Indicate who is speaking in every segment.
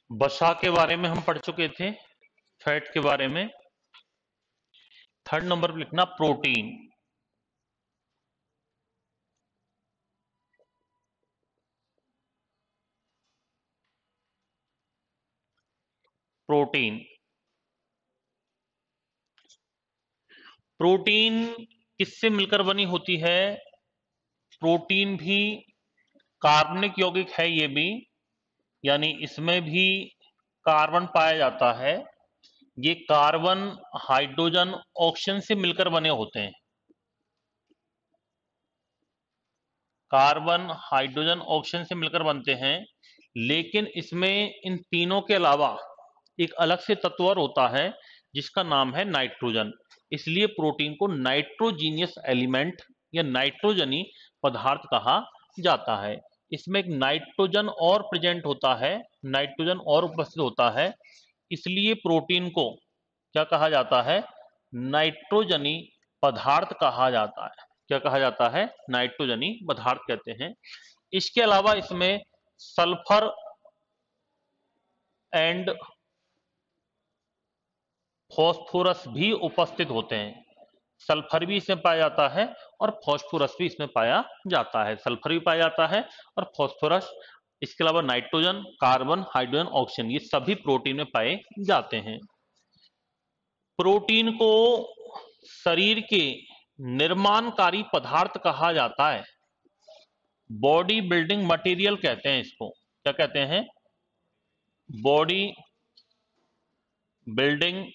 Speaker 1: वसा के बारे में हम पढ़ चुके थे, फैट के बारे में। थर्ड नंबर पर लिखना प्रोटीन। प्रोटीन प्रोटीन किससे मिलकर बनी होती है? प्रोटीन भी कार्बनिक यौगिक है, ये भी, यानी इसमें भी कार्बन पाया जाता है। ये कार्बन हाइड्रोजन ऑक्सीजन से मिलकर बने होते हैं। कार्बन हाइड्रोजन ऑक्सीजन से मिलकर बनते हैं, लेकिन इसमें इन तीनों के अलावा एक अलग से तत्व और होता है जिसका नाम है नाइट्रोजन। इसलिए प्रोटीन को नाइट्रोजीनियस एलिमेंट या नाइट्रोजनी पदार्थ कहा जाता है। इसमें एक नाइट्रोजन और प्रेजेंट होता है, नाइट्रोजन और उपस्थित होता है, इसलिए प्रोटीन को क्या कहा जाता है? नाइट्रोजनी पदार्थ कहा जाता है। क्या कहा जाता है? नाइट्रोजनी पदार्थ कहते हैं। इसके अलावा इसमें सल्फर एंड फॉस्फोरस भी उपस्थित होते हैं। सल्फर भी इसमें पाया जाता है और फॉस्फोरस भी इसमें पाया जाता है। सल्फर भी पाया जाता है और फॉस्फोरस, इसके अलावा नाइट्रोजन, कार्बन, हाइड्रोजन, ऑक्सीजन, ये सभी प्रोटीन में पाए जाते हैं। प्रोटीन को शरीर के निर्माणकारी पदार्थ कहा जाता है। बॉडी बिल्डिंग मटेरियल कहते हैं इसको। क्या कहते हैं? बॉडी बिल्डिंग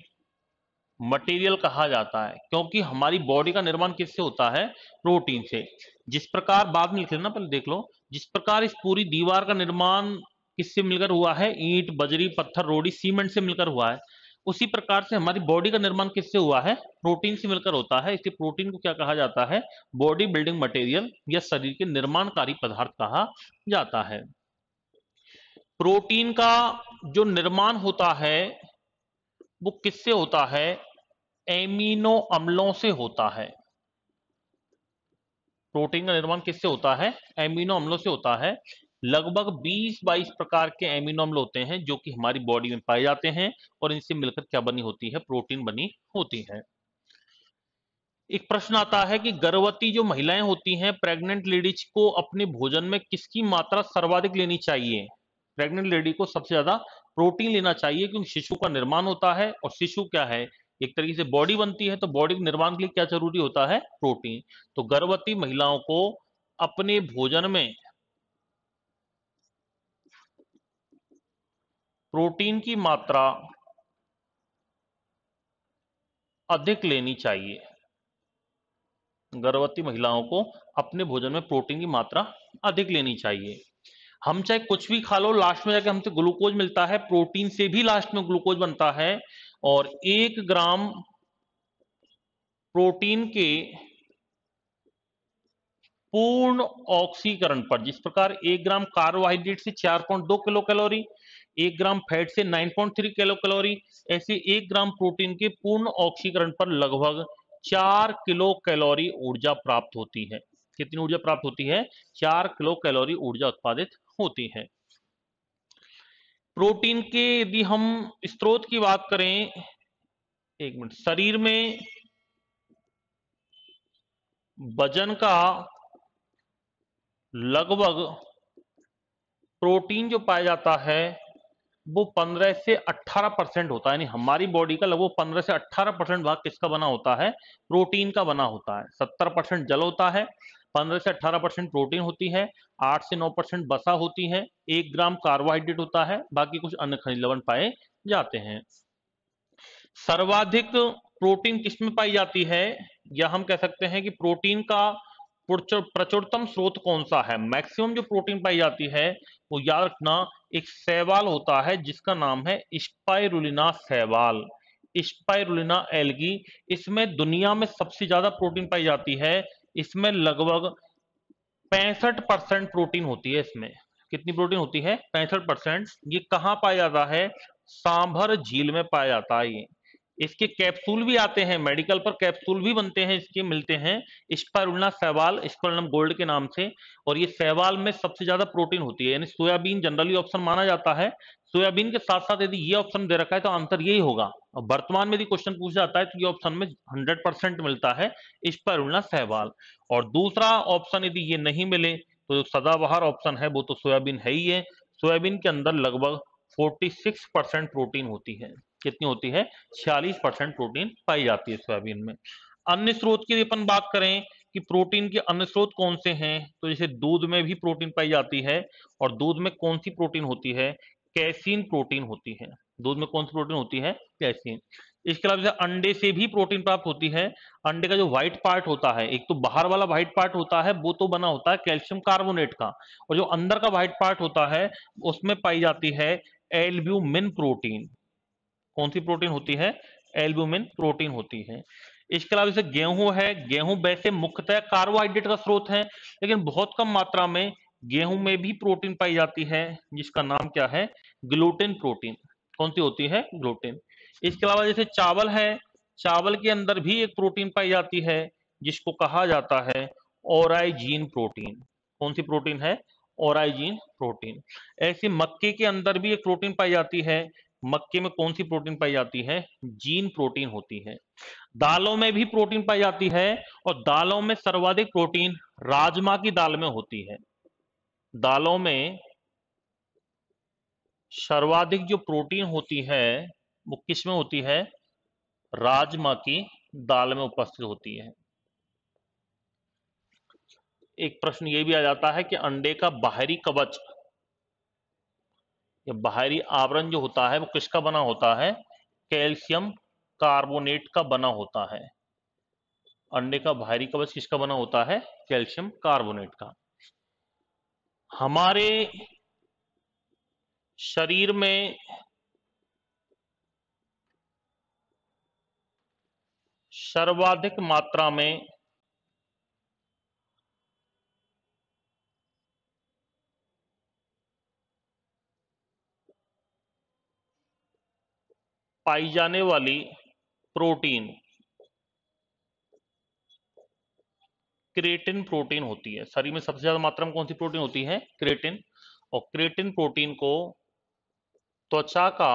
Speaker 1: मटेरियल कहा जाता है, क्योंकि हमारी बॉडी का निर्माण किससे होता है? प्रोटीन से। जिस प्रकार, बाद में लिख लेना, पहले देख लो, जिस प्रकार इस पूरी दीवार का निर्माण किससे मिलकर हुआ है? ईंट, बजरी, पत्थर, रोड़ी, सीमेंट से मिलकर हुआ है। उसी प्रकार से हमारी बॉडी का निर्माण किससे हुआ है? प्रोटीन से मिलकर होता है। इसलिए प्रोटीन को क्या कहा जाता है? बॉडी बिल्डिंग मटेरियल या शरीर के निर्माणकारी पदार्थ कहा जाता है। प्रोटीन का जो निर्माण होता है वो किससे होता है? एमिनो अम्लों से होता है। प्रोटीन का निर्माण किससे होता है? एमिनो अम्लों से होता है। लगभग 20-22 प्रकार के एमिनो अम्ल होते हैं जो कि हमारी बॉडी में पाए जाते हैं, और इनसे मिलकर क्या बनी होती है? प्रोटीन बनी होती है। एक प्रश्न आता है कि गर्भवती जो महिलाएं होती हैं, प्रेग्नेंट लेडीज को अपने भोजन में किसकी मात्रा सर्वाधिक लेनी चाहिए? प्रेग्नेंट लेडी को सबसे ज्यादा प्रोटीन लेना चाहिए, क्योंकि शिशु का निर्माण होता है, और शिशु क्या है? एक तरीके से बॉडी बनती है, तो बॉडी के निर्माण के लिए क्या जरूरी होता है? प्रोटीन। तो गर्भवती महिलाओं को अपने भोजन में प्रोटीन की मात्रा अधिक लेनी चाहिए। गर्भवती महिलाओं को अपने भोजन में प्रोटीन की मात्रा अधिक लेनी चाहिए। हम चाहे कुछ भी खा लो, लास्ट में जाके हमसे ग्लूकोज मिलता है, प्रोटीन से भी लास्ट में ग्लूकोज बनता है। और 1 ग्राम प्रोटीन के पूर्ण ऑक्सीकरण पर, जिस प्रकार 1 ग्राम कार्बोहाइड्रेट से 4.2 किलो कैलोरी, 1 ग्राम फैट से 9.3 किलो कैलोरी, ऐसे 1 ग्राम प्रोटीन के पूर्ण ऑक्सीकरण पर लगभग 4 किलो कैलोरी ऊर्जा प्राप्त होती है। कितनी ऊर्जा प्राप्त होती है? 4 किलो कैलोरी ऊर्जा उत्पादित होती है। प्रोटीन के यदि हम स्रोत की बात करें, एक मिनट, शरीर में वजन का लगभग प्रोटीन जो पाया जाता है वो 15 से 18% होता है। यानी हमारी बॉडी का लगभग 15 से 18% भाग किसका बना होता है? प्रोटीन का बना होता है। 70% जल होता है, 15 से 18% प्रोटीन होती है, 8 से 9% वसा होती है, 1 ग्राम कार्बोहाइड्रेट होता है, बाकी कुछ अन्य खनिज लवण पाए जाते हैं। सर्वाधिक प्रोटीन किसमें पाई जाती है, या हम कह सकते हैं कि प्रोटीन का प्रचुरतम स्रोत कौन सा है? मैक्सिमम जो प्रोटीन पाई जाती है वो याद रखना, एक शैवाल होता है जिसका नाम है स्पाइरुलिना शैवाल, स्पाइरुलिना एल्गी। इसमें दुनिया में सबसे ज्यादा प्रोटीन पाई जाती है। इसमें लगभग 65% प्रोटीन होती है। इसमें कितनी प्रोटीन होती है? 65%। ये कहां पाया जाता है? सांभर झील में पाया जाता है। ये इसके कैप्सूल भी आते हैं, मेडिकल पर कैप्सूल भी बनते हैं, इसके मिलते हैं स्पाइरुलिना शैवाल, स्पाइरुलिनम गोल्ड के नाम से। और ये शैवाल में सबसे ज्यादा प्रोटीन होती है, यानी सोयाबीन जनरली ऑप्शन माना जाता है। सोयाबीन के साथ साथ यदि ये ऑप्शन दे रखा है तो आंसर यही होगा। और वर्तमान में यदि क्वेश्चन पूछा जाता है तो ये ऑप्शन में 100% मिलता है स्पाइरुलिना शैवाल। और दूसरा ऑप्शन यदि ये नहीं मिले तो जो सदाबहार ऑप्शन है वो तो सोयाबीन है ही है। सोयाबीन के अंदर लगभग 46% प्रोटीन होती है। कितनी होती है? 46% प्रोटीन पाई जाती है सोयाबीन में। अन्य स्रोत की अपन बात करें कि प्रोटीन के अन्य स्रोत कौन से हैं, तो जैसे दूध में भी प्रोटीन पाई जाती है। और दूध में कौन सी प्रोटीन होती है? कैसीन प्रोटीन होती है। दूध में कौन सी प्रोटीन होती है? कैसीन। इसके अलावा जैसे अंडे से भी प्रोटीन प्राप्त होती है। अंडे का जो व्हाइट पार्ट होता है, एक तो बाहर वाला व्हाइट पार्ट होता है वो तो बना होता है कैल्शियम कार्बोनेट का, और जो अंदर का व्हाइट पार्ट होता है उसमें पाई जाती है एल्ब्यूमिन प्रोटीन। कौन सी प्रोटीन होती है? एल्ब्यूमिन प्रोटीन होती है। इसके अलावा जैसे गेहूं है, गेहूं वैसे मुख्यतः कार्बोहाइड्रेट का स्रोत है, लेकिन बहुत कम मात्रा में गेहूं में भी प्रोटीन पाई जाती है, जिसका नाम क्या है? Gluten protein. कौन सी होती है? ग्लूटेन। इसके अलावा जैसे चावल है, चावल के अंदर भी एक प्रोटीन पाई जाती है जिसको कहा जाता है ओराइजीन प्रोटीन। कौन सी प्रोटीन है? ओराइजीन प्रोटीन। ऐसे मक्के के अंदर भी एक प्रोटीन पाई जाती है। मक्के में कौन सी प्रोटीन पाई जाती है? जीन प्रोटीन होती है। दालों में भी प्रोटीन पाई जाती है, और दालों में सर्वाधिक प्रोटीन राजमा की दाल में होती है। दालों में सर्वाधिक जो प्रोटीन होती है वो किस में होती है? राजमा की दाल में उपस्थित होती है। एक प्रश्न ये भी आ जाता है कि अंडे का बाहरी कवच या बाहरी आवरण जो होता है वो किसका बना होता है? कैल्शियम कार्बोनेट का बना होता है। अंडे का बाहरी कवच किसका बना होता है? कैल्शियम कार्बोनेट का। हमारे शरीर में सर्वाधिक मात्रा में पाई जाने वाली प्रोटीन क्रेटिन प्रोटीन होती है। शरीर में सबसे ज्यादा मात्रा में कौन सी प्रोटीन होती है? क्रेटिन। और क्रेटिन प्रोटीन को त्वचा का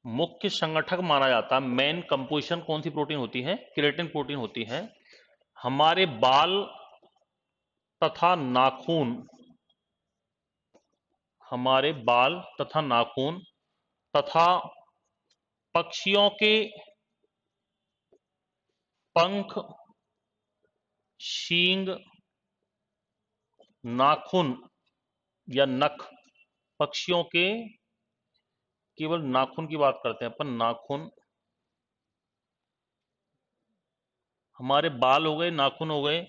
Speaker 1: मुख्य संगठक माना जाता है। मेन कंपोजिशन कौन सी प्रोटीन होती है? क्रेटिन प्रोटीन होती है। हमारे बाल तथा नाखून, हमारे बाल तथा नाखून तथा पक्षियों के पंख, सींग, नाखून या नख, पक्षियों के केवल नाखून की बात करते हैं अपन, नाखून। हमारे बाल हो गए, नाखून हो गए।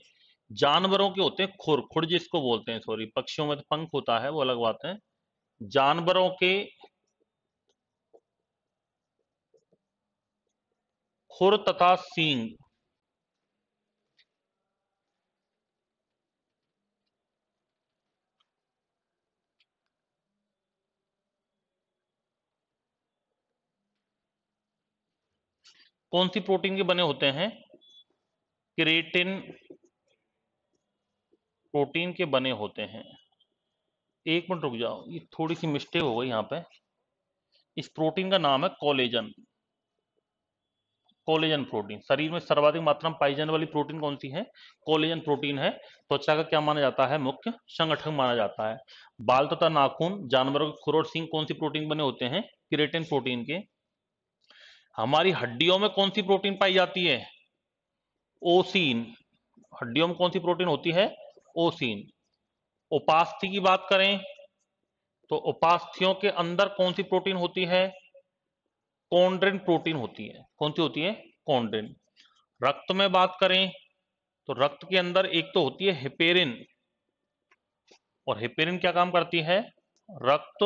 Speaker 1: जानवरों के होते हैं खुर, खुर जिसको बोलते हैं, सॉरी, पक्षियों में तो पंख होता है वो अलग बात है। जानवरों के खुर तथा सींग। कौन सी प्रोटीन के बने होते हैं? क्रेटिन प्रोटीन के बने होते हैं। एक मिनट रुक जाओ, ये थोड़ी सी मिस्टेक हो गई यहाँ पे। इस प्रोटीन का नाम है कोलेजन। Collagen protein. शरीर में सर्वाधिक मात्रा में पाई जाने वाली प्रोटीन कौन सी है? कोलेजन प्रोटीन है। त्वचा का क्या माना जाता है? मुख्य संगठन माना जाता है। बाल तथा नाखून, जानवरों के खुर और सींग कौन सी प्रोटीन बने होते हैं? क्रेटिन प्रोटीन के। हमारी हड्डियों में कौन सी प्रोटीन पाई जाती है? ओसीन। हड्डियों में कौन सी प्रोटीन होती है? ओसीन। उपास्थि की बात करें तो उपास्थियों के अंदर कौन सी प्रोटीन होती है? कॉन्ड्रिन प्रोटीन होती है। कौन सी होती है? कॉन्ड्रिन। रक्त में बात करें तो रक्त के अंदर एक तो होती है हेपेरिन, और हेपेरिन क्या काम करती है? रक्त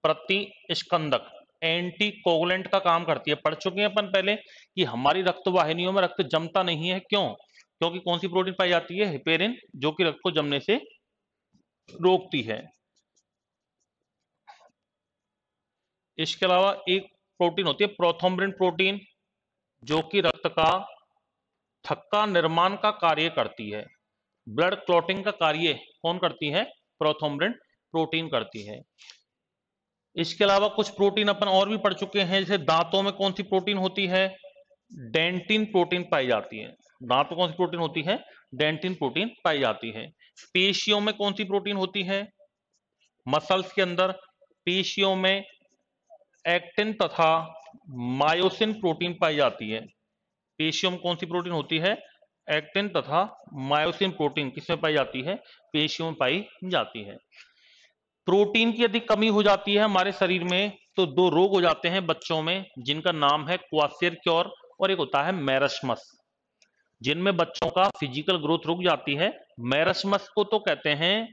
Speaker 1: प्रतिस्कंदक, एंटी कोगुलेंट का काम करती है। पढ़ चुके हैं अपन पहले कि हमारी रक्त वाहिनियों में रक्त जमता नहीं है, क्यों? क्योंकि कौन सी प्रोटीन पाई जाती है? हेपेरिन, जो कि रक्त को जमने से रोकती है। इसके अलावा एक प्रोटीन होती है प्रोथ्रोम्बिन प्रोटीन, जो कि रक्त का थक्का निर्माण का कार्य करती है। ब्लड क्लॉटिंग का कार्य कौन करती है? प्रोथ्रोम्बिन प्रोटीन करती है। इसके अलावा कुछ प्रोटीन अपन और भी पढ़ चुके हैं, जैसे दांतों में कौन सी प्रोटीन होती है? डेंटिन प्रोटीन पाई जाती है। दांत में कौन सी प्रोटीन होती है? डेंटिन प्रोटीन पाई जाती है। पेशियों में कौन सी प्रोटीन होती है? मसल्स के अंदर पेशियों में एक्टिन तथा मायोसिन प्रोटीन पाई जाती है। पेशियों में कौन सी प्रोटीन होती है? एक्टिन तथा मायोसिन प्रोटीन किसमें पाई जाती है? पेशियों में पाई जाती है। प्रोटीन की यदि कमी हो जाती है हमारे शरीर में तो दो रोग हो जाते हैं बच्चों में, जिनका नाम है क्वार्सियरक्योर और एक होता है मैरस्मस, जिनमें बच्चों का फिजिकल ग्रोथ रुक जाती है। मैरस्मस को तो कहते हैं,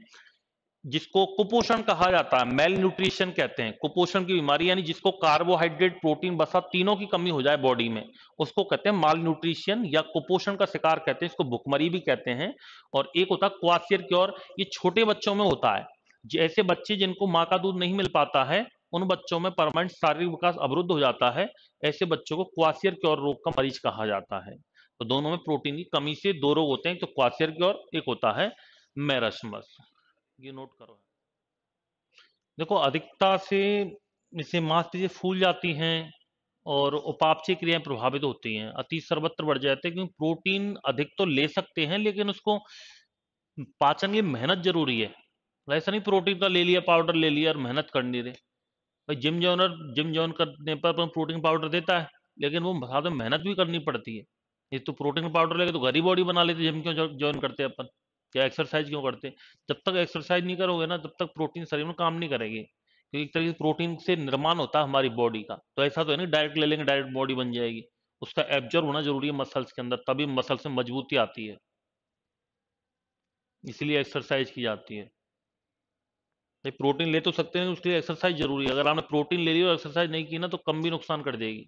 Speaker 1: जिसको कुपोषण कहा जाता है, मेल न्यूट्रिशन कहते हैं, कुपोषण की बीमारी, यानी जिसको कार्बोहाइड्रेट प्रोटीन वसा तीनों की कमी हो जाए बॉडी में, उसको कहते हैं माल न्यूट्रिशन या कुपोषण का शिकार कहते हैं, इसको भुखमरी भी कहते हैं। और एक होता है क्वार्सियरक्योर, ये छोटे बच्चों में होता है। ऐसे बच्चे जिनको माँ का दूध नहीं मिल पाता है, उन बच्चों में परमानेंट शारीरिक विकास अवरुद्ध हो जाता है, ऐसे बच्चों को क्वार्सियरक्योर रोग का मरीज कहा जाता है। तो दोनों में प्रोटीन की कमी से दो रोग होते हैं, तो क्वार्सियरक्योर, एक होता है मैरस्मस। ये नोट करो। देखो, अधिकता से इससे मांसपेशियां फूल जाती हैं और उपापचय क्रियाएं प्रभावित होती हैं, अति सर्वत्र बढ़ जाते हैं, क्योंकि प्रोटीन अधिक तो ले सकते हैं लेकिन उसको पाचन की मेहनत जरूरी है। ऐसा नहीं प्रोटीन का ले लिया, पाउडर ले लिया और मेहनत कर नहीं रहे। भाई जिम जॉइन करने पर अपन प्रोटीन पाउडर देता है, लेकिन वो साथ में मेहनत भी करनी पड़ती है। ये तो प्रोटीन पाउडर लेके तो घर ही बॉडी बना लेते, जिम क्यों ज्वाइन करते हैं अपन? क्या एक्सरसाइज क्यों करते? जब तक एक्सरसाइज नहीं करोगे ना, तब तक प्रोटीन शरीर में काम नहीं करेगी, क्योंकि एक तरीके से प्रोटीन से निर्माण होता है हमारी बॉडी का। तो ऐसा तो है नहीं डायरेक्ट ले लेंगे डायरेक्ट बॉडी बन जाएगी, उसका एब्जॉर्ब होना जरूरी है मसल्स के अंदर, तभी मसल्स में मजबूती आती है, इसलिए एक्सरसाइज की जाती है। भाई प्रोटीन ले तो सकते हैं, उसके लिए एक्सरसाइज जरूरी है। अगर आपने प्रोटीन ले लिया और एक्सरसाइज नहीं की ना, तो कम भी नुकसान कर देगी।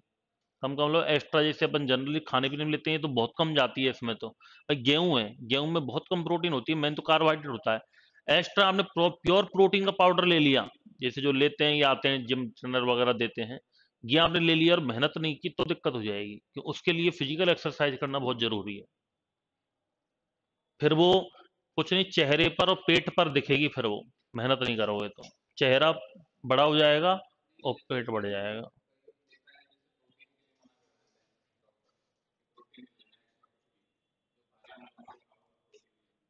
Speaker 1: कम कम लो एक्स्ट्रा, जैसे अपन जनरली खाने पीने में लेते हैं तो बहुत कम जाती है इसमें। तो भाई गेहूं है, गेहूं में बहुत कम प्रोटीन होती है, मेन तो कार्बोहाइड्रेट होता है। एक्स्ट्रा आपने प्योर प्रोटीन का पाउडर ले लिया, जैसे जो लेते हैं या आते हैं जिम ट्रेनर वगैरह देते हैं, ये आपने ले लिया और मेहनत नहीं की तो दिक्कत हो जाएगी, कि उसके लिए फिजिकल एक्सरसाइज करना बहुत जरूरी है। फिर वो कुछ नहीं चेहरे पर और पेट पर दिखेगी, फिर वो मेहनत नहीं करोगे तो चेहरा बड़ा हो जाएगा और पेट बढ़ जाएगा।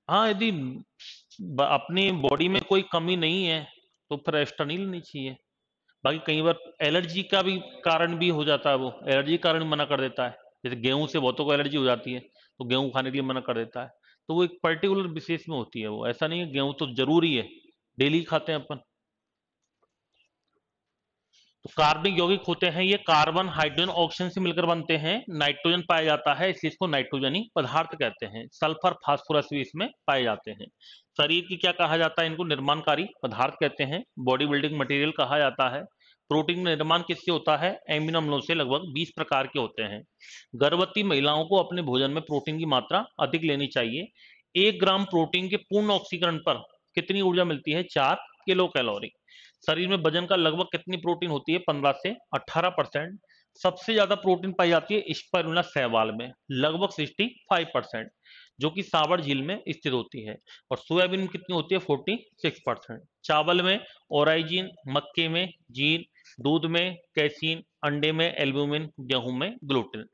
Speaker 1: हाँ, यदि अपनी बॉडी में कोई कमी नहीं है तो फिर एक्स्ट्रा नहीं लेनी चाहिए। बाकी कई बार एलर्जी का भी कारण भी हो जाता है, वो एलर्जी के कारण मना कर देता है। जैसे गेहूं से बहुतों को एलर्जी हो जाती है, तो गेहूं खाने के लिए मना कर देता है। तो वो एक पर्टिकुलर विशेष में होती है, वो ऐसा नहीं है गेहूं तो जरूरी है, डेली खाते हैं अपन। तो कार्बनिक यौगिक होते हैं, ये कार्बन हाइड्रोजन ऑक्सीजन से मिलकर बनते हैं, नाइट्रोजन पाया जाता है, इसलिए इसको नाइट्रोजनी पदार्थ कहते हैं। सल्फर फास्फोरस भी इसमें पाए जाते हैं। शरीर की क्या कहा जाता है? इनको निर्माणकारी पदार्थ कहते हैं, बॉडी बिल्डिंग मटेरियल कहा जाता है। प्रोटीन का निर्माण किससे होता है? एमिनो अम्लों से लगभग 20 प्रकार के होते हैं। गर्भवती महिलाओं को अपने भोजन में प्रोटीन की मात्रा अधिक लेनी चाहिए। 1 ग्राम प्रोटीन के पूर्ण ऑक्सीकरण पर कितनी ऊर्जा मिलती है? 4 किलो कैलोरी। शरीर में वजन का लगभग कितनी प्रोटीन होती है? 15 से 18%। सबसे ज्यादा प्रोटीन पाई जाती है स्पाइरुलिना शैवाल में, लगभग 65%, जो कि सावर झील में स्थित होती है। और सोयाबीन में कितनी होती है? 46%। चावल में ओराइजिन, मक्के में जीन, दूध में कैसीन, अंडे में एल्ब्यूमिन, गेहूं में ग्लूटिन।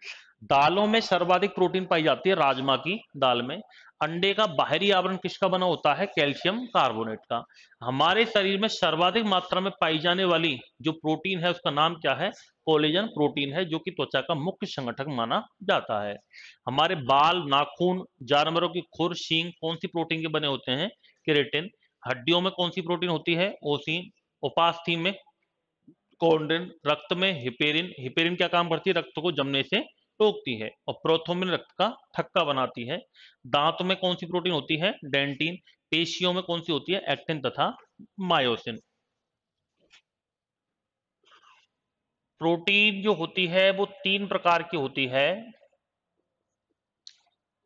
Speaker 1: दालों में सर्वाधिक प्रोटीन पाई जाती है राजमा की दाल में। अंडे का बाहरी आवरण किसका बना होता है? कैल्शियम कार्बोनेट का। हमारे शरीर में सर्वाधिक मात्रा में पाई जाने वाली जो प्रोटीन है उसका नाम क्या है? कोलेजन प्रोटीन है, जो कि त्वचा का मुख्य संगठक माना जाता है। हमारे बाल, नाखून, जानवरों की खुर, सींग कौन सी प्रोटीन के बने होते हैं? केराटिन। हड्डियों में कौन सी प्रोटीन होती है? ओसिन। उपास्थि में कोंड्रिन। रक्त में हिपेरिन। हिपेरिन क्या काम करती है? रक्त को जमने से रोकती है। और प्रोथ्रोम्बिन रक्त का थक्का बनाती है। दांत में कौन सी प्रोटीन होती है? डेंटिन। पेशियों में कौन सी होती है? एक्टिन तथा मायोसिन। प्रोटीन जो होती है वो 3 प्रकार की होती है।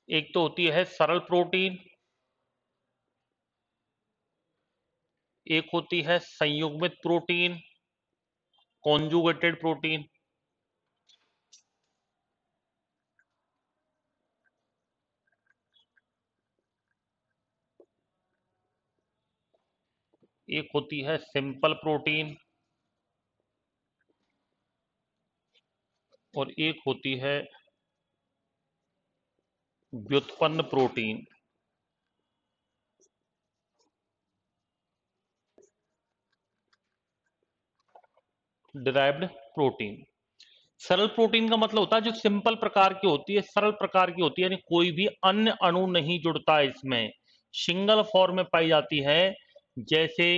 Speaker 1: एक तो होती है सरल प्रोटीन, एक होती है संयुग्मित प्रोटीन, कॉन्जुगेटेड प्रोटीन, एक होती है सिंपल प्रोटीन और एक होती है व्युत्पन्न प्रोटीन। Derived protein. सरल प्रोटीन का मतलब होता है जो सिंपल प्रकार की होती है, सरल प्रकार की होती है, यानी कोई भी अन्य अणु नहीं जुड़ता इसमें, सिंगल फॉर्म में पाई जाती है। जैसे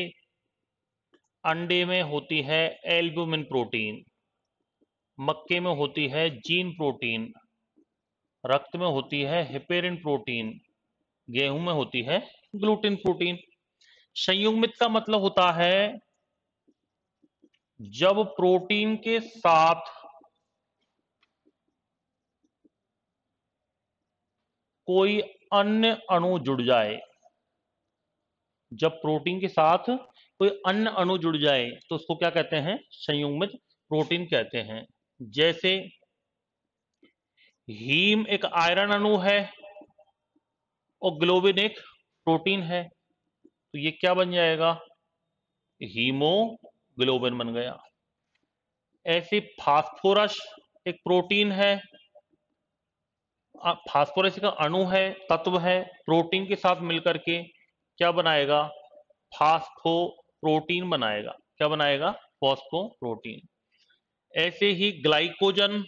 Speaker 1: अंडे में होती है एल्ब्यूमिन प्रोटीन, मक्के में होती है जीन प्रोटीन, रक्त में होती है हेपेरिन प्रोटीन, गेहूं में होती है ग्लूटिन प्रोटीन। संयुग्मित का मतलब होता है जब प्रोटीन के साथ कोई अन्य अणु जुड़ जाए, जब प्रोटीन के साथ कोई अन्य अणु जुड़ जाए तो उसको क्या कहते हैं, संयुग्मित प्रोटीन कहते हैं। जैसे हीम एक आयरन अणु है और ग्लोबिन एक प्रोटीन है, तो ये क्या बन जाएगा, हीमोग्लोबिन बन गया। ऐसे फास्फोरस एक प्रोटीन है, फास्फोरस का अणु है, तत्व है, प्रोटीन के साथ मिलकर के क्या बनाएगा, फास्फो प्रोटीन बनाएगा। क्या बनाएगा, फॉस्फो प्रोटीन। ऐसे ही ग्लाइकोजन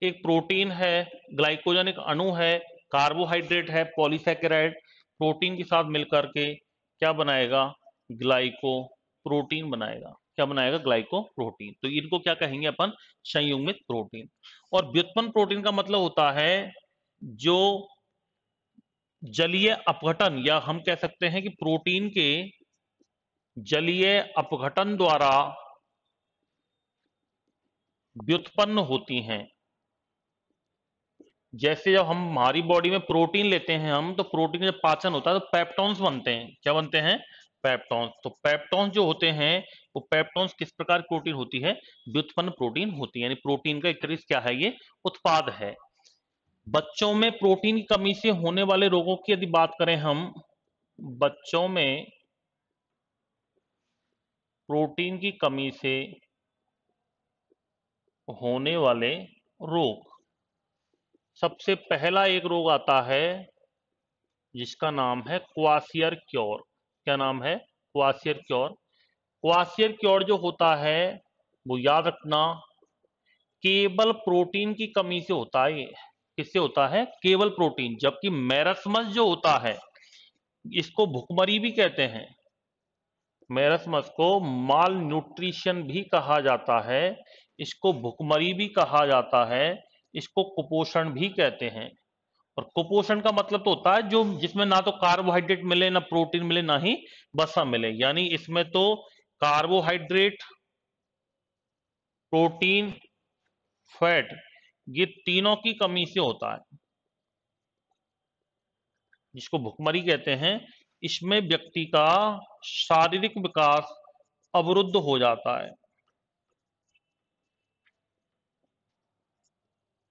Speaker 1: एक प्रोटीन है, ग्लाइकोजन एक अणु है, कार्बोहाइड्रेट है, पॉलीसैकेराइड, प्रोटीन के साथ मिलकर के क्या बनाएगा, ग्लाइको प्रोटीन बनाएगा। क्या बनाएगा, ग्लाइको प्रोटीन। तो इनको क्या कहेंगे अपन, संयुग्मित प्रोटीन। और व्युत्पन्न प्रोटीन का मतलब होता है जो जलीय अपघटन, या हम कह सकते हैं कि प्रोटीन के जलीय अपघटन द्वारा व्युत्पन्न होती हैं। जैसे जब हम हमारी बॉडी में प्रोटीन लेते हैं हम, तो प्रोटीन का जब पाचन होता है तो पेप्टॉन्स बनते हैं। क्या बनते हैं, पेप्टॉन्स। तो पेप्टॉन्स जो होते हैं, वो पेप्टॉन्स किस प्रकार की प्रोटीन होती है, व्युत्पन्न प्रोटीन होती है, यानी प्रोटीन का एक तरह से क्या है, ये उत्पाद है। बच्चों में प्रोटीन की कमी से होने वाले रोगों की यदि बात करें हम, बच्चों में प्रोटीन की कमी से होने वाले रोग, सबसे पहला एक रोग आता है जिसका नाम है क्वासियर क्योर। क्या नाम है, क्वासियर क्योर। क्वासियर क्योर जो होता है, वो याद रखना, केवल प्रोटीन की कमी से होता है। ये किससे होता है, केवल प्रोटीन। जबकि मैरस्मस जो होता है, इसको भुखमरी भी कहते हैं, मैरस्मस को माल न्यूट्रिशन भी कहा जाता है, इसको भुखमरी भी कहा जाता है, इसको कुपोषण भी कहते हैं। और कुपोषण का मतलब तो होता है जो जिसमें ना तो कार्बोहाइड्रेट मिले, ना प्रोटीन मिले, ना ही वसा मिले, यानी इसमें तो कार्बोहाइड्रेट, प्रोटीन, फैट, ये तीनों की कमी से होता है, जिसको भुखमरी कहते हैं। इसमें व्यक्ति का शारीरिक विकास अवरुद्ध हो जाता है,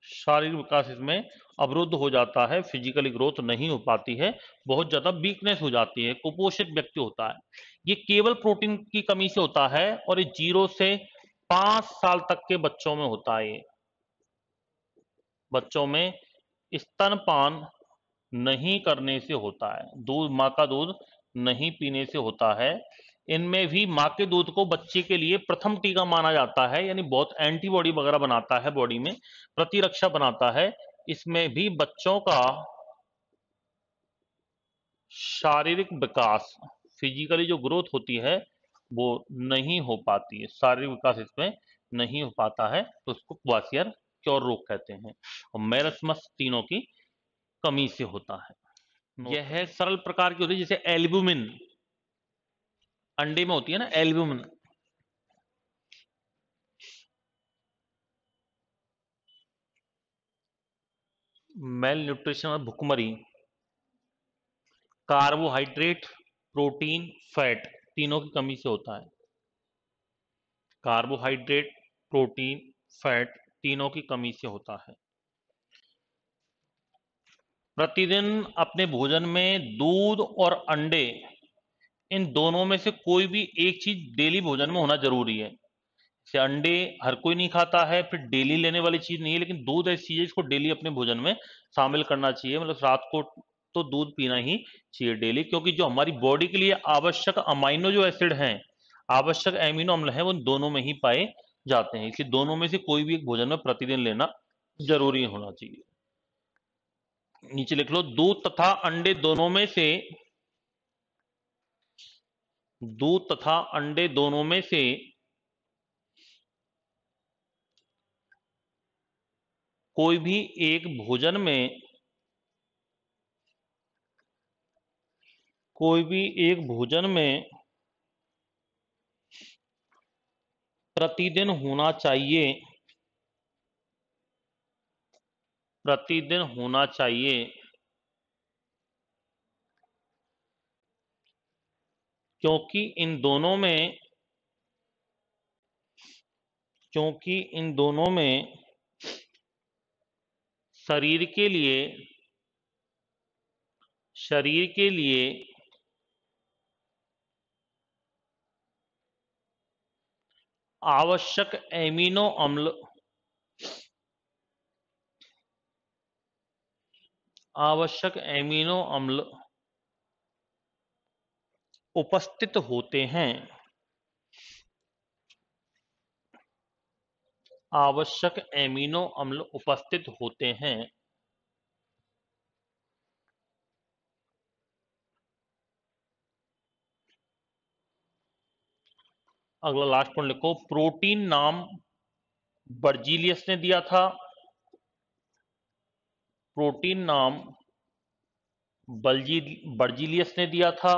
Speaker 1: शारीरिक विकास इसमें अवरुद्ध हो जाता है, फिजिकली ग्रोथ नहीं हो पाती है, बहुत ज्यादा वीकनेस हो जाती है, कुपोषित व्यक्ति होता है। ये केवल प्रोटीन की कमी से होता है और ये 0 से 5 साल तक के बच्चों में होता है। ये बच्चों में स्तनपान नहीं करने से होता है, दूध, माँ का दूध नहीं पीने से होता है। इनमें भी माँ के दूध को बच्चे के लिए प्रथम टीका माना जाता है, यानी बहुत एंटीबॉडी वगैरह बनाता है, बॉडी में प्रतिरक्षा बनाता है। इसमें भी बच्चों का शारीरिक विकास, फिजिकली जो ग्रोथ होती है वो नहीं हो पाती है, शारीरिक विकास इसमें नहीं हो पाता है, तो उसको क्वासियर क्योर रोग कहते हैं। और मेरस्मस तीनों की कमी से होता है। यह है सरल प्रकार की होती है, जैसे एल्ब्यूमिन अंडे में होती है ना, एल्ब्यूमिन। मेल न्यूट्रिशन और भुखमरी, कार्बोहाइड्रेट, प्रोटीन, फैट, तीनों की कमी से होता है। कार्बोहाइड्रेट, प्रोटीन, फैट, तीनों की कमी से होता है। प्रतिदिन अपने भोजन में दूध और अंडे इन दोनों में से कोई भी एक चीज डेली भोजन में होना जरूरी है। जैसे अंडे हर कोई नहीं खाता है, फिर डेली लेने वाली चीज नहीं है, लेकिन दूध ऐसी चीज है इसको डेली अपने भोजन में शामिल करना चाहिए। मतलब रात को तो दूध पीना ही चाहिए डेली, क्योंकि जो हमारी बॉडी के लिए आवश्यक अमाइनो जो एसिड हैं, आवश्यक एमिनो अम्ल हैं, वो दोनों में ही पाए जाते हैं। इसलिए दोनों में से कोई भी एक भोजन में प्रतिदिन लेना जरूरी होना चाहिए। नीचे लिख लो, दूध तथा अंडे दोनों में से कोई भी एक भोजन में कोई भी एक भोजन में प्रतिदिन होना चाहिए, प्रतिदिन होना चाहिए, क्योंकि इन दोनों में क्योंकि इन दोनों में शरीर के लिए शरीर के लिए आवश्यक एमिनो अम्ल आवश्यक एमिनो अम्ल उपस्थित होते हैं। आवश्यक एमिनो अम्ल उपस्थित होते हैं। अगला लास्ट पॉइंट लिखो, प्रोटीन नाम बर्जीलियस ने दिया था। प्रोटीन नाम बर्जीलियस ने दिया था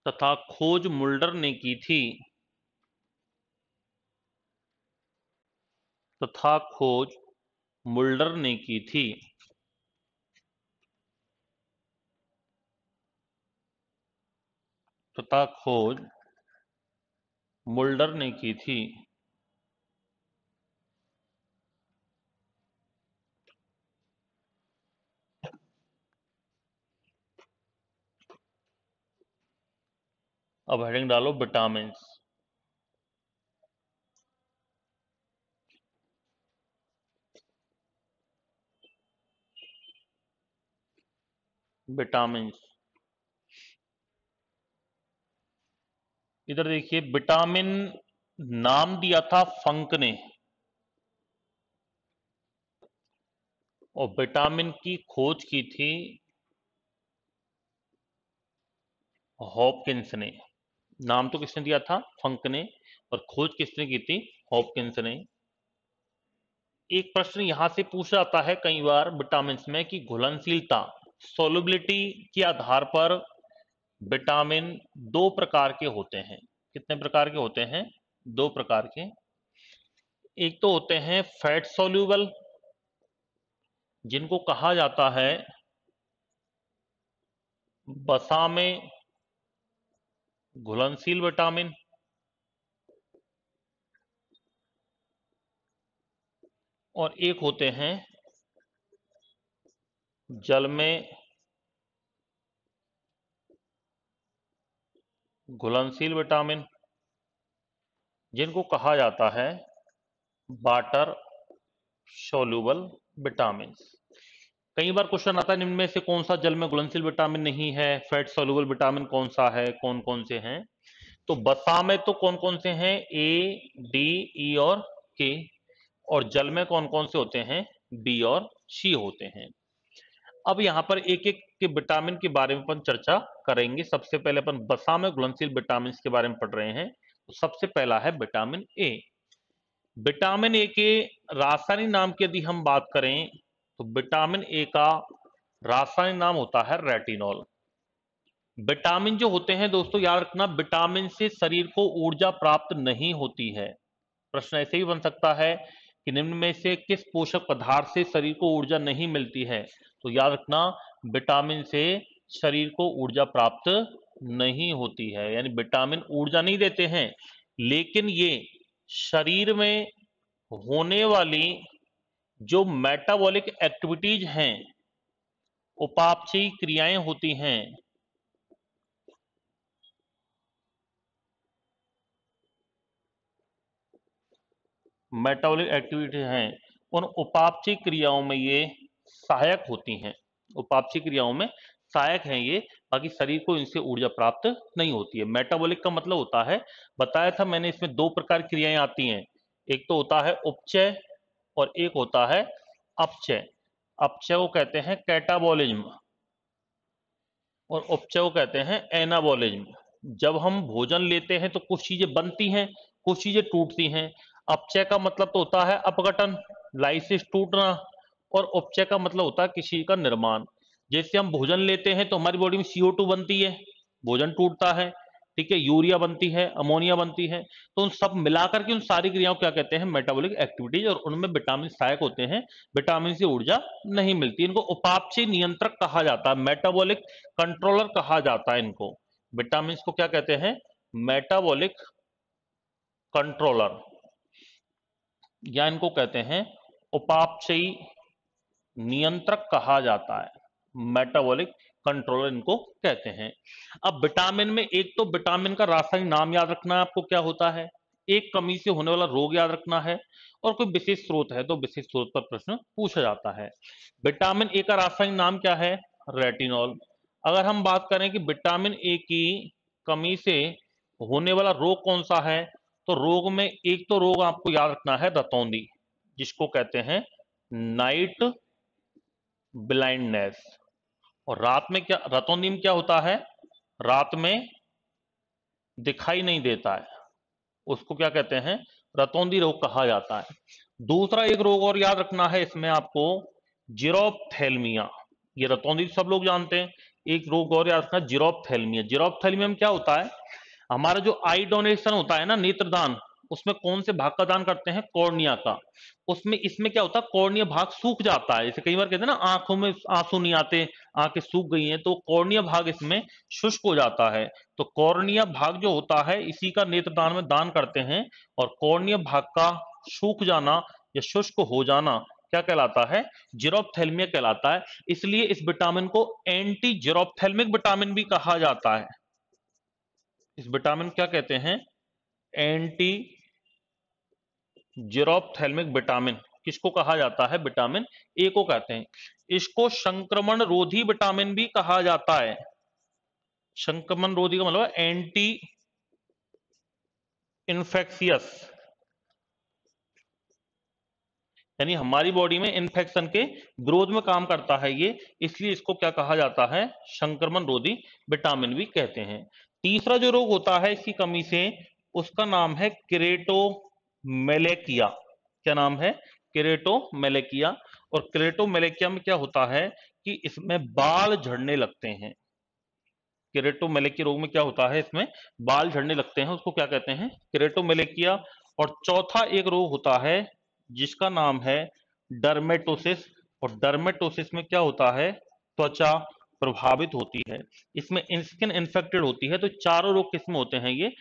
Speaker 1: तथा खोज मुल्डर ने की थी। तथा खोज मुल्डर ने की थी। तथा खोज मुल्डर ने की थी। अब हेडिंग डालो विटामिन। विटामिन, इधर देखिए, विटामिन नाम दिया था फंक ने, और विटामिन की खोज की थी हॉपकिंस ने। नाम तो किसने दिया था? फंक ने। और खोज किसने की थी? हॉपकिंस ने। एक प्रश्न यहां से पूछा जाता है कई बार विटामिन में कि घुलनशीलता, सोलुबिलिटी के आधार पर विटामिन दो प्रकार के होते हैं। कितने प्रकार के होते हैं? दो प्रकार के। एक तो होते हैं फैट सोल्यूबल, जिनको कहा जाता है वसा में घुलनशील विटामिन। और एक होते हैं जल में घुलनशील विटामिन, जिनको कहा जाता है वाटर सोल्यूबल विटामिन। कई बार क्वेश्चन आता है निम्न में से कौन सा जल में घुलनशील विटामिन नहीं है, फैट सोल्यूबल विटामिन कौन सा है, कौन कौन से हैं? तो वसा में तो कौन कौन से हैं? ए, डी, ई और के। और जल में कौन कौन से होते हैं? बी और सी होते हैं। अब यहां पर एक एक के विटामिन के बारे में अपन चर्चा करेंगे। सबसे पहले अपन वसा में घुलनशील विटामिन के बारे में पढ़ रहे हैं। तो सबसे पहला है विटामिन ए। विटामिन ए के रासायनिक नाम की यदि हम बात करें तो विटामिन ए का रासायनिक नाम होता है रेटिनॉल। विटामिन जो होते हैं दोस्तों, याद रखना, विटामिन से शरीर को ऊर्जा प्राप्त नहीं होती है। प्रश्न ऐसे ही बन सकता है कि निम्न में से किस पोषक पदार्थ से शरीर को ऊर्जा नहीं मिलती है? तो याद रखना, विटामिन से शरीर को ऊर्जा प्राप्त नहीं होती है, यानी विटामिन ऊर्जा नहीं देते हैं, लेकिन ये शरीर में होने वाली जो मेटाबॉलिक एक्टिविटीज हैं उपापचयी क्रियाएं होती हैं, मेटाबॉलिक एक्टिविटी हैं, उन उपापचयी क्रियाओं में ये सहायक होती हैं। उपापचयी क्रियाओं में सहायक हैं ये, बाकी शरीर को इनसे ऊर्जा प्राप्त नहीं होती है। मेटाबॉलिक का मतलब होता है, बताया था मैंने, इसमें दो प्रकार की क्रियाएं आती हैं। एक तो होता है उपचय और एक होता है अपचय। अपचय को कहते हैं कैटाबॉलिज्म और उपचय को कहते हैं एनाबॉलिज्म। जब हम भोजन लेते हैं तो कुछ चीजें बनती हैं, कुछ चीजें टूटती हैं। अपचय का मतलब तो होता है अपघटन, लाइसिस टूटना, और उपचय का मतलब होता है किसी का निर्माण। जैसे हम भोजन लेते हैं तो हमारी बॉडी में CO2 बनती है, भोजन टूटता है, ठीक है, यूरिया बनती है, अमोनिया बनती है। तो उन सब मिलाकर के उन सारी क्रियाओं को क्या कहते हैं, मेटाबॉलिक एक्टिविटीज, और उनमें विटामिन सहायक होते हैं। विटामिन से ऊर्जा नहीं मिलती। इनको उपापचय नियंत्रक कहा जाता है, मेटाबॉलिक कंट्रोलर कहा जाता है इनको। विटामिन को क्या कहते हैं, मेटाबॉलिक कंट्रोलर, या इनको कहते हैं उपापचयी नियंत्रक कहा जाता है, मेटाबॉलिक कंट्रोलर इनको कहते हैं। अब विटामिन में एक तो विटामिन का रासायनिक नाम याद रखना है आपको क्या होता है, एक कमी से होने वाला रोग याद रखना है, और कोई विशेष स्रोत है तो विशेष स्रोत पर प्रश्न पूछा जाता है। विटामिन ए का रासायनिक नाम क्या है, रेटिनॉल। अगर हम बात करें कि विटामिन ए की कमी से होने वाला रोग कौन सा है, तो रोग में एक तो रोग आपको याद रखना है रतौंधी, जिसको कहते हैं नाइट ब्लाइंडनेस। और रात में क्या, रतौंधी में क्या होता है, रात में दिखाई नहीं देता है, उसको क्या कहते हैं, रतौंधी रोग कहा जाता है। दूसरा एक रोग और याद रखना है इसमें आपको, जीरोप्थेल्मिया। ये रतौंधी सब लोग जानते हैं। एक रोग और याद रखना, जीरोप्थेल्मिया। जीरोप्थेल्मिया में क्या होता है, हमारा जो आई डोनेशन होता है ना, नेत्रदान, उसमें कौन से भाग का दान करते हैं, कॉर्निया का। उसमें इसमें क्या होता है, कॉर्निया भाग सूख जाता है। जैसे कई बार कहते हैं ना आंखों में आंसू नहीं आते, आंखें सूख गई हैं, तो कॉर्निया भाग इसमें शुष्क हो जाता है। तो कॉर्निया भाग जो होता है इसी का नेत्रदान में दान करते हैं। और कॉर्निया भाग का सूख जाना या शुष्क हो जाना क्या कहलाता है, जीरोप्थेल्मिया कहलाता है। इसलिए इस विटामिन को एंटी जीरोप्थेल्मिक विटामिन भी कहा जाता है। इस विटामिन क्या कहते हैं, एंटी जीरोप्थेल्मिक विटामिन। किसको कहा जाता है, विटामिन ए को कहते हैं। इसको संक्रमण रोधी विटामिन भी कहा जाता है। संक्रमण रोधी का मतलब एंटी इन्फेक्शियस, यानी हमारी बॉडी में इन्फेक्शन के विरोध में काम करता है ये, इसलिए इसको क्या कहा जाता है, संक्रमण रोधी विटामिन भी कहते हैं। तीसरा जो रोग होता है इसकी कमी से, उसका नाम है केरेटोमेलेकिया। क्या नाम है, केरेटोमेलेकिया। और केरेटोमेलेकिया में क्या होता है कि इसमें बाल झड़ने लगते हैं। केरेटोमेलेकिया रोग में क्या होता है, इसमें बाल झड़ने लगते हैं, उसको क्या कहते हैं, केरेटोमेलेकिया। और चौथा एक रोग होता है जिसका नाम है डर्मेटोसिस। और डर्मेटोसिस में क्या होता है, त्वचा प्रभावित होती है, इसमें स्किन इन्फेक्टेड होती है। तो चारों रोग किसमें होते हैं, ये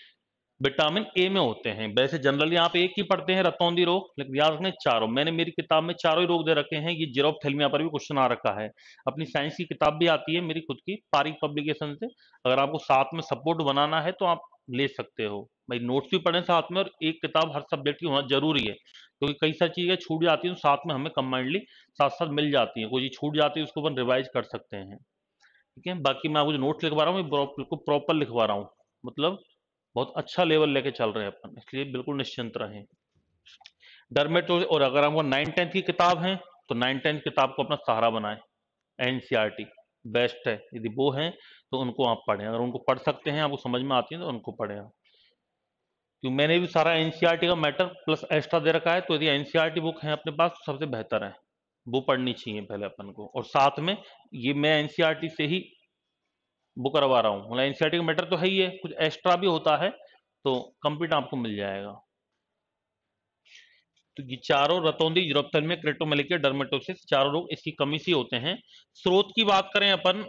Speaker 1: विटामिन ए में होते हैं। वैसे जनरली आप एक ही पढ़ते हैं रतौंधी रोग, लेकिन याद रखना चारों, मैंने मेरी किताब में चारों ही रोग दे रखे हैं। ये जीरोप्थेल्मिया पर भी क्वेश्चन आ रखा है। अपनी साइंस की किताब भी आती है मेरी खुद की, पारिक पब्लिकेशन से। अगर आपको साथ में सपोर्ट बनाना है तो आप ले सकते हो भाई, नोट्स भी पढ़ें साथ में, और एक किताब हर सब्जेक्ट की होना जरूरी है, क्योंकि कई सारी चीजें छूट जाती हैं तो साथ में हमें कंबाइंडली साथ साथ मिल जाती है। कोई चीज छूट जाती है उसको अपन रिवाइज कर सकते हैं, ठीक है। बाकी मैं आपको जो नोट्स लिखवा रहा हूँ बिल्कुल प्रॉपर लिखवा रहा हूँ, मतलब बहुत अच्छा लेवल लेके चल रहे हैं अपन, इसलिए बिल्कुल निश्चिंत रहें। डर्मेटो, और अगर आपको 9-10 की किताब है तो 9-10 किताब को अपना सहारा बनाएं। एनसीईआरटी बेस्ट है, यदि वो है तो उनको आप पढ़ें, अगर उनको पढ़ सकते हैं, आपको समझ में आती है तो उनको पढ़ें आप। क्योंकि मैंने भी सारा एनसीईआरटी का मैटर प्लस एक्स्ट्रा दे रखा है, तो यदि एनसीईआरटी बुक है अपने पास तो सबसे बेहतर है, वो पढ़नी चाहिए पहले अपन को। और साथ में ये मैं एनसीईआरटी से ही बुक करवा रहा हूँ, मतलब एनसीईआरटी का मैटर तो है ही है, कुछ एक्स्ट्रा भी होता है तो कंप्लीट आपको मिल जाएगा। तो ये चारों रतौंधी, यूरोप्थेल्मिया, क्रेटोमेलिकिया, डर्मेटोसिस, चारों रोग इसकी कमी से होते हैं। स्रोत की बात करें अपन,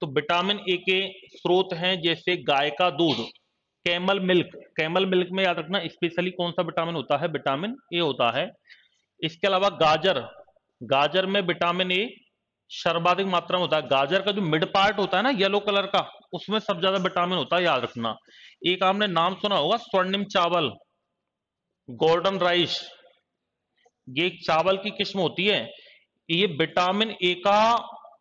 Speaker 1: तो विटामिन ए के स्रोत हैं जैसे गाय का दूध, कैमल मिल्क। कैमल मिल्क में याद रखना स्पेशली कौन सा विटामिन होता है, विटामिन ए होता है। इसके अलावा गाजर, गाजर में विटामिन ए सर्वाधिक मात्रा में होता है। गाजर का जो मिड पार्ट होता है ना येलो कलर का, उसमें सबसे ज्यादा विटामिन होता है, याद रखना। एक आपने नाम सुना होगा स्वर्णिम चावल, गोल्डन राइस, ये एक चावल की किस्म होती है। ये विटामिन ए का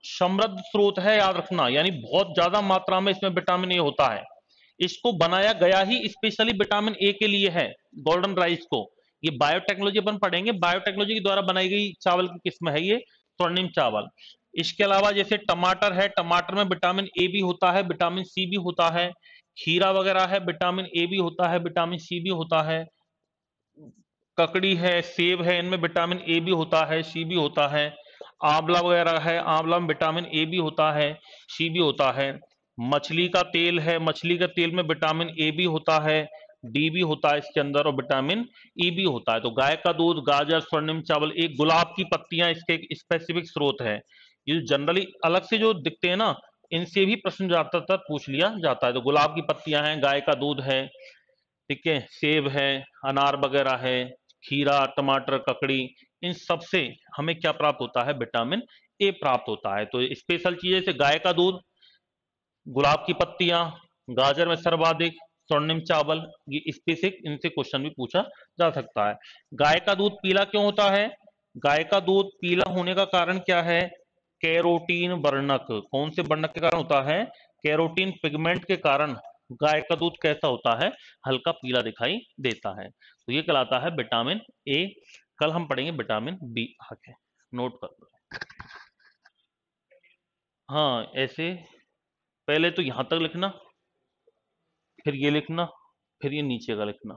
Speaker 1: समृद्ध स्रोत है, याद रखना, यानी बहुत ज्यादा मात्रा में इसमें विटामिन ए होता है। इसको बनाया गया ही स्पेशली विटामिन ए के लिए है, गोल्डन राइस को। ये बायोटेक्नोलॉजी अपन पढ़ेंगे, बायोटेक्नोलॉजी के द्वारा बनाई गई चावल की किस्म है ये स्वर्णिम चावल। इसके अलावा जैसे टमाटर है, टमाटर में विटामिन ए भी होता है, विटामिन सी भी होता है। खीरा वगैरह है, विटामिन ए भी होता है, विटामिन सी भी होता है। ककड़ी है, सेब है, इनमें विटामिन ए भी होता है, सी भी होता है। आंवला वगैरह है, आंवला में विटामिन ए भी होता है, सी भी होता है। मछली का तेल है, मछली के तेल में विटामिन ए भी होता है, डी भी होता है इसके अंदर, और विटामिन ई भी होता है। तो गाय का दूध, गाजर, स्वर्णिम चावल, एक गुलाब की पत्तियां इसके एक स्पेसिफिक स्रोत है। ये जनरली अलग से जो दिखते हैं ना, इनसे भी प्रश्न ज्यादातर पूछ लिया जाता है। तो गुलाब की पत्तियां हैं, गाय का दूध है, ठीक है, सेब है, अनार वगैरह है, खीरा, टमाटर, ककड़ी, इन सब से हमें क्या प्राप्त होता है? विटामिन ए प्राप्त होता है। तो स्पेशल चीजें जैसे गाय का दूध, गुलाब की पत्तियां, गाजर में सर्वाधिक, स्वर्णिम चावल, ये स्पेसिफिक इनसे क्वेश्चन भी पूछा जा सकता है। गाय का दूध पीला क्यों होता है? गाय का दूध पीला होने का कारण क्या है? कैरोटीन वर्णक। कौन से वर्णक के कारण होता है? कैरोटीन पिगमेंट के कारण गाय का दूध कैसा होता है? हल्का पीला दिखाई देता है। तो ये कहलाता है विटामिन ए। कल हम पढ़ेंगे विटामिन बी आगे, नोट कर लो। हाँ, ऐसे पहले तो यहां तक लिखना, फिर ये लिखना, फिर ये नीचे का लिखना।